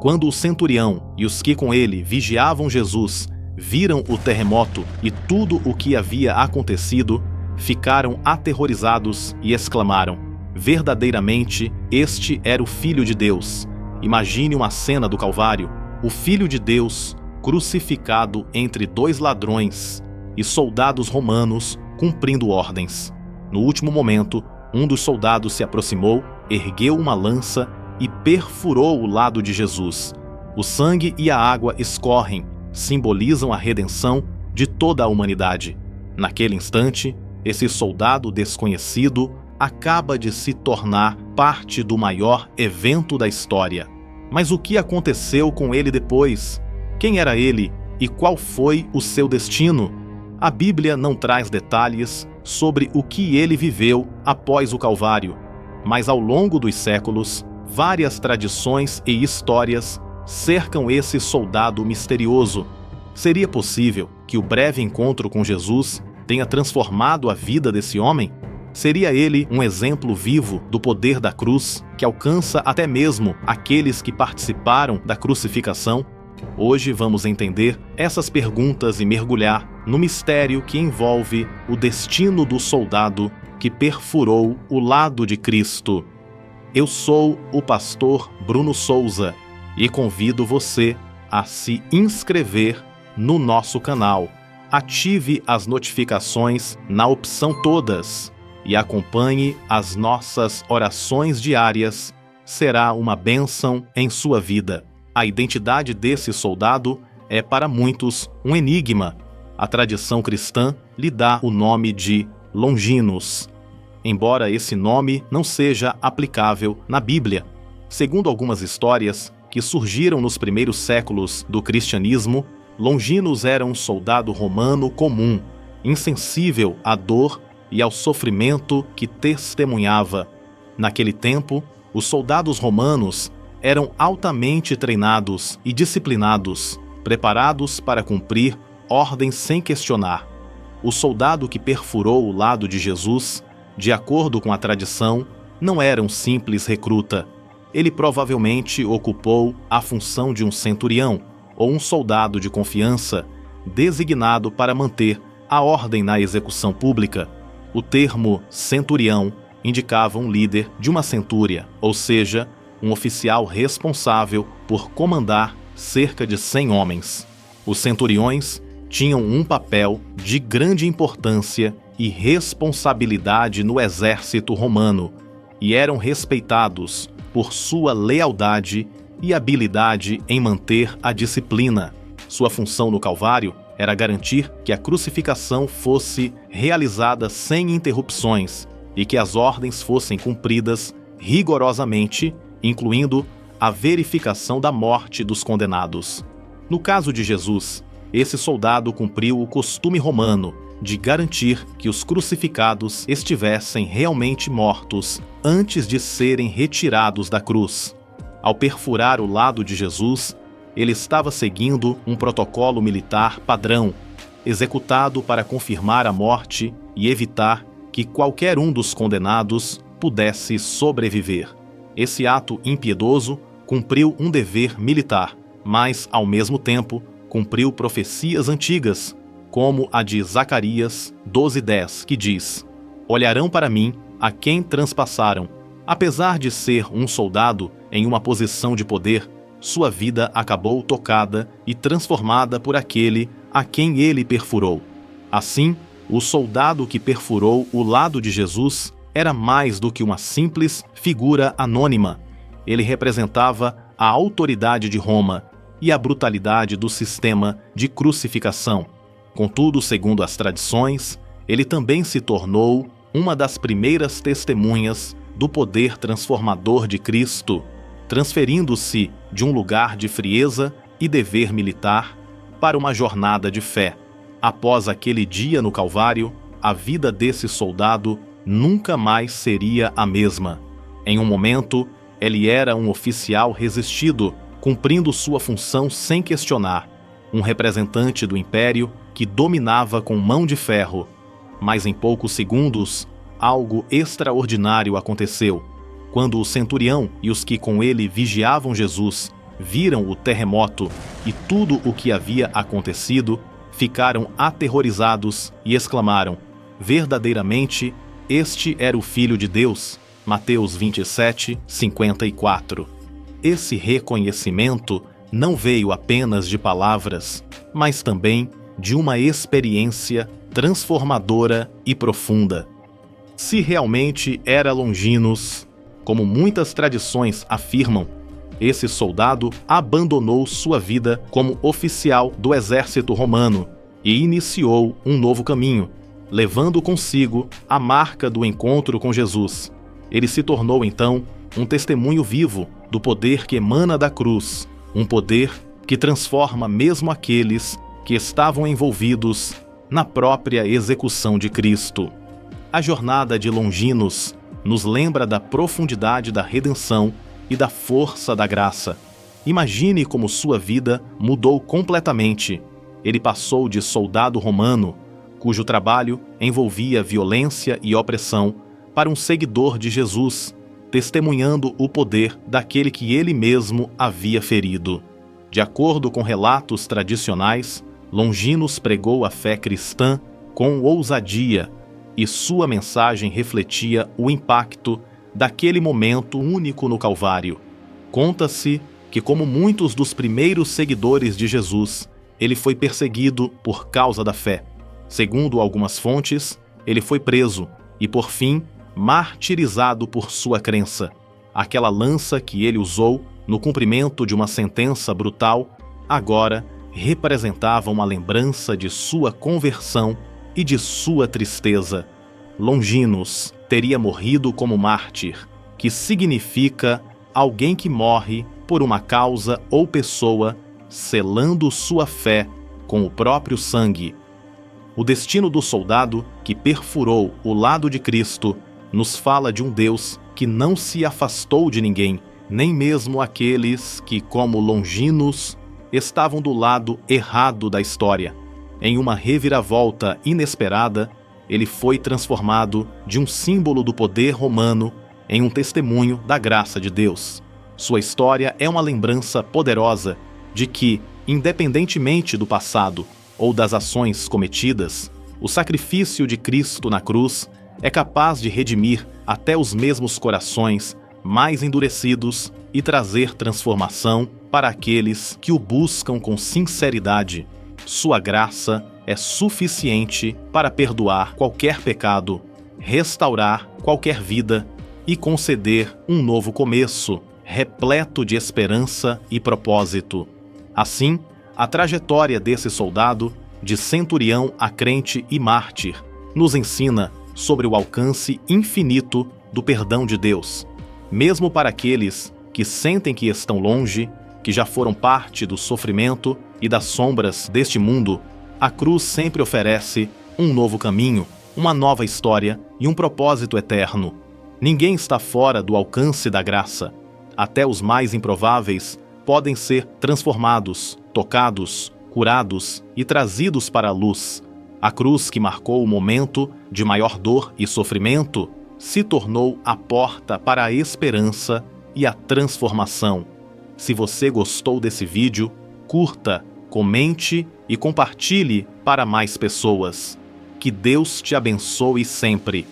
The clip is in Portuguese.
Quando o centurião e os que com ele vigiavam Jesus viram o terremoto e tudo o que havia acontecido, ficaram aterrorizados e exclamaram: verdadeiramente, este era o Filho de Deus. Imagine uma cena do Calvário, o Filho de Deus crucificado entre dois ladrões e soldados romanos cumprindo ordens. No último momento, um dos soldados se aproximou, ergueu uma lança e perfurou o lado de Jesus. O sangue e a água escorrem, simbolizam a redenção de toda a humanidade. Naquele instante, esse soldado desconhecido acaba de se tornar parte do maior evento da história. Mas o que aconteceu com ele depois? Quem era ele e qual foi o seu destino? A Bíblia não traz detalhes sobre o que ele viveu após o Calvário, mas ao longo dos séculos, várias tradições e histórias cercam esse soldado misterioso. Seria possível que o breve encontro com Jesus tenha transformado a vida desse homem? Seria ele um exemplo vivo do poder da cruz, que alcança até mesmo aqueles que participaram da crucificação? Hoje vamos entender essas perguntas e mergulhar no mistério que envolve o destino do soldado que perfurou o lado de Cristo. Eu sou o pastor Bruno Souza e convido você a se inscrever no nosso canal. Ative as notificações na opção Todas e acompanhe as nossas orações diárias. Será uma bênção em sua vida. A identidade desse soldado é para muitos um enigma. A tradição cristã lhe dá o nome de Longinos, embora esse nome não seja aplicável na Bíblia. Segundo algumas histórias que surgiram nos primeiros séculos do cristianismo, Longinos era um soldado romano comum, insensível à dor e ao sofrimento que testemunhava. Naquele tempo, os soldados romanos eram altamente treinados e disciplinados, preparados para cumprir ordens sem questionar. O soldado que perfurou o lado de Jesus, de acordo com a tradição, não era um simples recruta. Ele provavelmente ocupou a função de um centurião ou um soldado de confiança, designado para manter a ordem na execução pública. O termo centurião indicava um líder de uma centúria, ou seja, um oficial responsável por comandar cerca de 100 homens. Os centuriões tinham um papel de grande importância e responsabilidade no exército romano e eram respeitados por sua lealdade e habilidade em manter a disciplina. Sua função no Calvário era garantir que a crucificação fosse realizada sem interrupções e que as ordens fossem cumpridas rigorosamente, incluindo a verificação da morte dos condenados. No caso de Jesus, esse soldado cumpriu o costume romano de garantir que os crucificados estivessem realmente mortos antes de serem retirados da cruz. Ao perfurar o lado de Jesus, ele estava seguindo um protocolo militar padrão, executado para confirmar a morte e evitar que qualquer um dos condenados pudesse sobreviver. Esse ato impiedoso cumpriu um dever militar, mas, ao mesmo tempo, cumpriu profecias antigas, como a de Zacarias 12:10, que diz: olharão para mim a quem transpassaram. Apesar de ser um soldado em uma posição de poder, sua vida acabou tocada e transformada por aquele a quem ele perfurou. Assim, o soldado que perfurou o lado de Jesus era mais do que uma simples figura anônima. Ele representava a autoridade de Roma e a brutalidade do sistema de crucificação. Contudo, segundo as tradições, ele também se tornou uma das primeiras testemunhas do poder transformador de Cristo, transferindo-se de um lugar de frieza e dever militar para uma jornada de fé. Após aquele dia no Calvário, a vida desse soldado nunca mais seria a mesma. Em um momento, ele era um oficial resistido, cumprindo sua função sem questionar, um representante do império que dominava com mão de ferro. Mas em poucos segundos, algo extraordinário aconteceu. Quando o centurião e os que com ele vigiavam Jesus viram o terremoto e tudo o que havia acontecido, ficaram aterrorizados e exclamaram: verdadeiramente, este era o Filho de Deus. Mateus 27, 54. Esse reconhecimento não veio apenas de palavras, mas também de uma experiência transformadora e profunda. Se realmente era Longinos, como muitas tradições afirmam, esse soldado abandonou sua vida como oficial do exército romano e iniciou um novo caminho, levando consigo a marca do encontro com Jesus. Ele se tornou, então, um testemunho vivo do poder que emana da cruz, um poder que transforma mesmo aqueles que estavam envolvidos na própria execução de Cristo. A jornada de Longinos nos lembra da profundidade da redenção e da força da graça. Imagine como sua vida mudou completamente. Ele passou de soldado romano, cujo trabalho envolvia violência e opressão, para um seguidor de Jesus, testemunhando o poder daquele que ele mesmo havia ferido. De acordo com relatos tradicionais, Longinos pregou a fé cristã com ousadia, e sua mensagem refletia o impacto daquele momento único no Calvário. Conta-se que, como muitos dos primeiros seguidores de Jesus, ele foi perseguido por causa da fé. Segundo algumas fontes, ele foi preso e, por fim, martirizado por sua crença. Aquela lança que ele usou no cumprimento de uma sentença brutal, agora representava uma lembrança de sua conversão e de sua tristeza. Longinos teria morrido como mártir, que significa alguém que morre por uma causa ou pessoa, selando sua fé com o próprio sangue. O destino do soldado que perfurou o lado de Cristo nos fala de um Deus que não se afastou de ninguém, nem mesmo aqueles que, como Longinos, estavam do lado errado da história. Em uma reviravolta inesperada, ele foi transformado de um símbolo do poder romano em um testemunho da graça de Deus. Sua história é uma lembrança poderosa de que, independentemente do passado ou das ações cometidas, o sacrifício de Cristo na cruz é capaz de redimir até os mesmos corações mais endurecidos e trazer transformação para aqueles que o buscam com sinceridade. Sua graça é suficiente para perdoar qualquer pecado, restaurar qualquer vida e conceder um novo começo, repleto de esperança e propósito. Assim, a trajetória desse soldado, de centurião a crente e mártir, nos ensina sobre o alcance infinito do perdão de Deus, mesmo para aqueles que sentem que estão longe, que já foram parte do sofrimento e das sombras deste mundo. A cruz sempre oferece um novo caminho, uma nova história e um propósito eterno. Ninguém está fora do alcance da graça. Até os mais improváveis podem ser transformados, tocados, curados e trazidos para a luz. A cruz que marcou o momento de maior dor e sofrimento se tornou a porta para a esperança e a transformação. Se você gostou desse vídeo, curta, comente e compartilhe para mais pessoas. Que Deus te abençoe sempre.